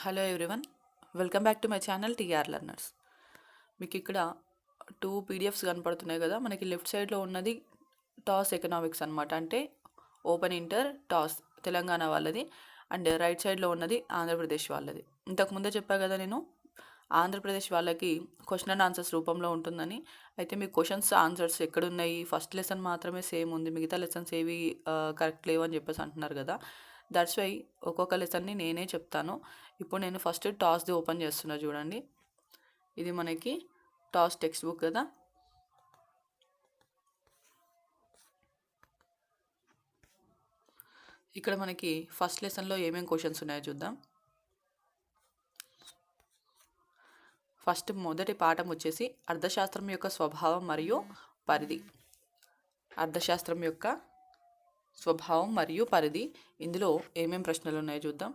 Hello everyone, welcome back to my channel TR learners. మీకు ఇక్కడ 2 PDFs కనపడుతున్నాయి కదా. మనకి లెఫ్ట్ సైడ్లో ఉన్నది టాస్ ఎకనామిక్స్ అనమాట, అంటే ఓపెన్ ఇంటర్ టాస్ తెలంగాణ వాళ్ళది. అండ్ రైట్ సైడ్లో ఉన్నది ఆంధ్రప్రదేశ్ వాళ్ళది. ఇంతకుముందే చెప్పా కదా నేను, ఆంధ్రప్రదేశ్ వాళ్ళకి క్వశ్చన్ అండ్ ఆన్సర్స్ రూపంలో ఉంటుందని. అయితే మీకు క్వశ్చన్స్ ఆన్సర్స్ ఎక్కడున్నాయి, ఫస్ట్ లెసన్ మాత్రమే సేమ్ ఉంది, మిగతా లెసన్స్ ఏవి కరెక్ట్ లేవు అని చెప్పేసి అంటున్నారు కదా. దట్స్ వై ఒక్కొక్క లెసన్ని నేనే చెప్తాను. ఇప్పుడు నేను ఫస్ట్ టాస్ది ఓపెన్ చేస్తున్నా చూడండి. ఇది మనకి టాస్ టెక్స్ట్ బుక్ కదా. ఇక్కడ మనకి ఫస్ట్ లెసన్లో ఏమేమి క్వశ్చన్స్ ఉన్నాయో చూద్దాం. ఫస్ట్ మొదటి పాఠం వచ్చేసి అర్థశాస్త్రం యొక్క స్వభావం మరియు పరిధి. అర్థశాస్త్రం యొక్క స్వభావం మరియు పరిధి, ఇందులో ఏమేం ప్రశ్నలు ఉన్నాయో చూద్దాం.